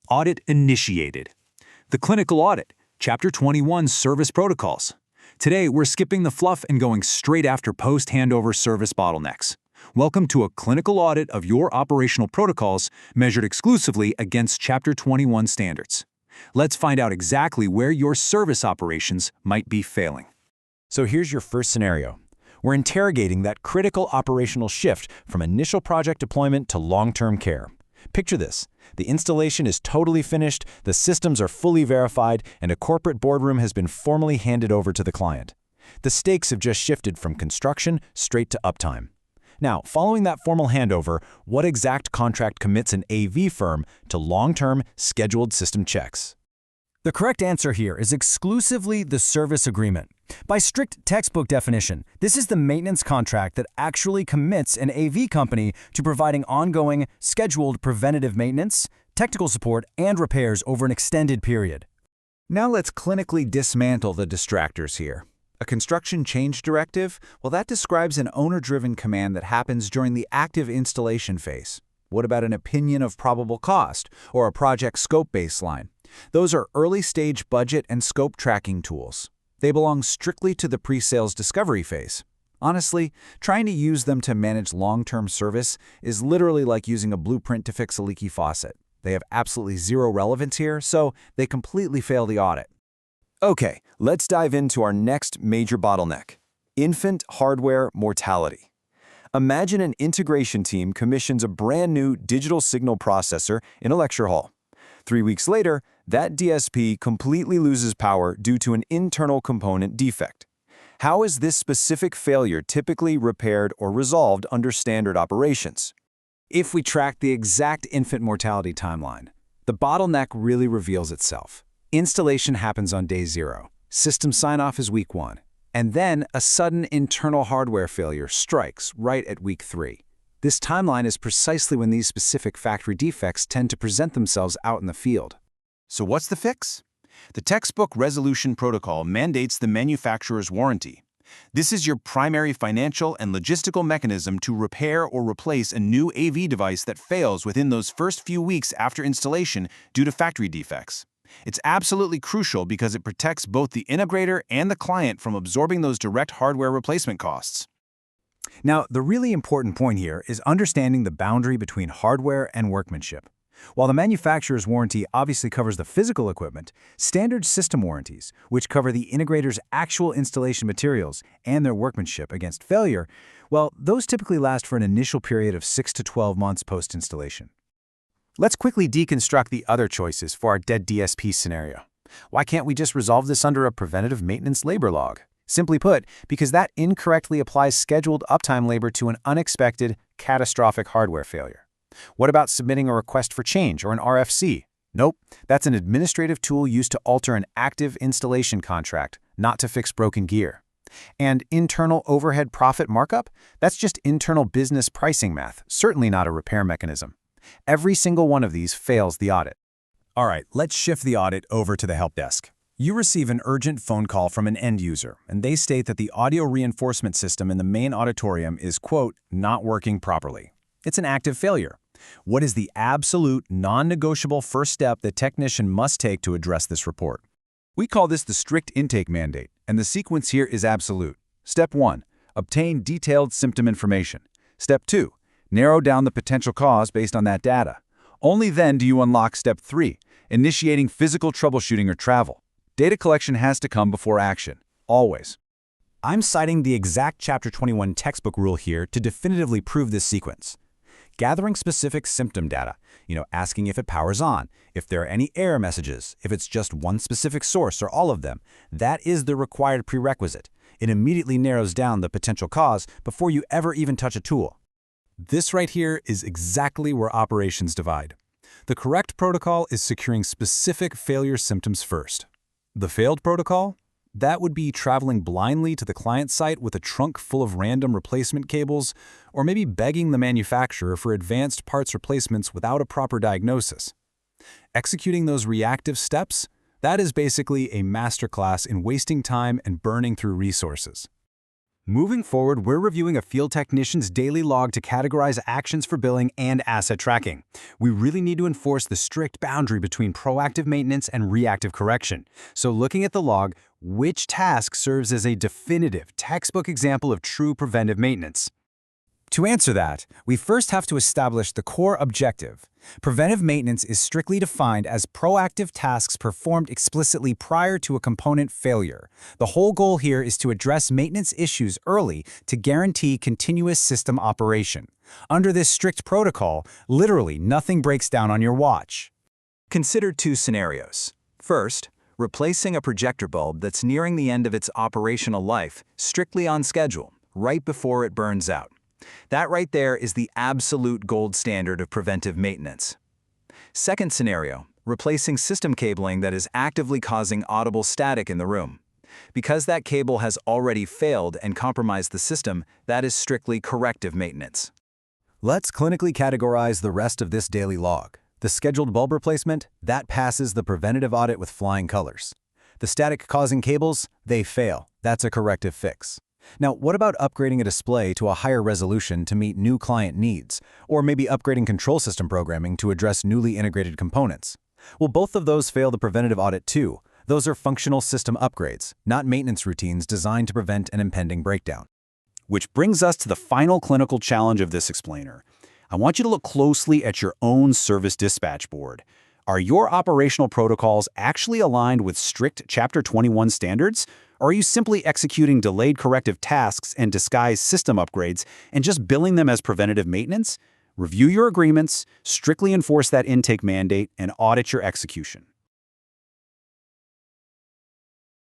Audit initiated. The clinical audit, Chapter 21 Service Protocols. Today, we're skipping the fluff and going straight after post-handover service bottlenecks. Welcome to a clinical audit of your operational protocols measured exclusively against Chapter 21 standards. Let's find out exactly where your service operations might be failing. So here's your first scenario. We're interrogating that critical operational shift from initial project deployment to long-term care. Picture this. The installation is totally finished, the systems are fully verified, and a corporate boardroom has been formally handed over to the client. The stakes have just shifted from construction straight to uptime. Now, following that formal handover, what exact contract commits an AV firm to long-term, scheduled system checks? The correct answer here is exclusively the service agreement. By strict textbook definition, this is the maintenance contract that actually commits an AV company to providing ongoing, scheduled preventative maintenance, technical support, and repairs over an extended period. Now let's clinically dismantle the distractors here. A construction change directive? Well, that describes an owner-driven command that happens during the active installation phase. What about an opinion of probable cost or a project scope baseline? Those are early-stage budget and scope tracking tools. They belong strictly to the pre-sales discovery phase. Honestly, trying to use them to manage long-term service is literally like using a blueprint to fix a leaky faucet. They have absolutely zero relevance here, so they completely fail the audit. Okay, let's dive into our next major bottleneck: infant hardware mortality. Imagine an integration team commissions a brand new digital signal processor in a lecture hall. 3 weeks later, that DSP completely loses power due to an internal component defect. How is this specific failure typically repaired or resolved under standard operations? If we track the exact infant mortality timeline, the bottleneck really reveals itself. Installation happens on day 0, system sign-off is week 1, and then a sudden internal hardware failure strikes right at week 3. This timeline is precisely when these specific factory defects tend to present themselves out in the field. So what's the fix? The textbook resolution protocol mandates the manufacturer's warranty. This is your primary financial and logistical mechanism to repair or replace a new AV device that fails within those first few weeks after installation due to factory defects. It's absolutely crucial because it protects both the integrator and the client from absorbing those direct hardware replacement costs. Now, the really important point here is understanding the boundary between hardware and workmanship. While the manufacturer's warranty obviously covers the physical equipment, standard system warranties, which cover the integrator's actual installation materials and their workmanship against failure, well, those typically last for an initial period of 6 to 12 months post-installation. Let's quickly deconstruct the other choices for our dead DSP scenario. Why can't we just resolve this under a preventative maintenance labor log? Simply put, because that incorrectly applies scheduled uptime labor to an unexpected, catastrophic hardware failure. What about submitting a request for change or an RFC? Nope, that's an administrative tool used to alter an active installation contract, not to fix broken gear. And internal overhead profit markup? That's just internal business pricing math, certainly not a repair mechanism. Every single one of these fails the audit. All right, let's shift the audit over to the help desk. You receive an urgent phone call from an end user, and they state that the audio reinforcement system in the main auditorium is, quote, not working properly. It's an active failure. What is the absolute, non-negotiable first step the technician must take to address this report? We call this the strict intake mandate, and the sequence here is absolute. Step 1, obtain detailed symptom information. Step 2, narrow down the potential cause based on that data. Only then do you unlock Step 3, initiating physical troubleshooting or travel. Data collection has to come before action, always. I'm citing the exact Chapter 21 textbook rule here to definitively prove this sequence. Gathering specific symptom data, asking if it powers on, if there are any error messages, if it's just one specific source or all of them, that is the required prerequisite. It immediately narrows down the potential cause before you ever even touch a tool. This right here is exactly where operations divide. The correct protocol is securing specific failure symptoms first. The failed protocol? That would be traveling blindly to the client site with a trunk full of random replacement cables, or maybe begging the manufacturer for advanced parts replacements without a proper diagnosis. Executing those reactive steps? That is basically a masterclass in wasting time and burning through resources. Moving forward, we're reviewing a field technician's daily log to categorize actions for billing and asset tracking. We really need to enforce the strict boundary between proactive maintenance and reactive correction. So looking at the log, which task serves as a definitive, textbook example of true preventive maintenance? To answer that, we first have to establish the core objective. Preventive maintenance is strictly defined as proactive tasks performed explicitly prior to a component failure. The whole goal here is to address maintenance issues early to guarantee continuous system operation. Under this strict protocol, literally nothing breaks down on your watch. Consider two scenarios. First, replacing a projector bulb that's nearing the end of its operational life, strictly on schedule, right before it burns out. That right there is the absolute gold standard of preventive maintenance. Second scenario, replacing system cabling that is actively causing audible static in the room. Because that cable has already failed and compromised the system, that is strictly corrective maintenance. Let's clinically categorize the rest of this daily log. The scheduled bulb replacement, that passes the preventative audit with flying colors. The static-causing cables, they fail. That's a corrective fix. Now, what about upgrading a display to a higher resolution to meet new client needs, or maybe upgrading control system programming to address newly integrated components? Well, both of those fail the preventative audit too. Those are functional system upgrades, not maintenance routines designed to prevent an impending breakdown. Which brings us to the final clinical challenge of this explainer. I want you to look closely at your own service dispatch board. Are your operational protocols actually aligned with strict Chapter 21 standards? Or are you simply executing delayed corrective tasks and disguised system upgrades and just billing them as preventative maintenance? Review your agreements, strictly enforce that intake mandate, and audit your execution.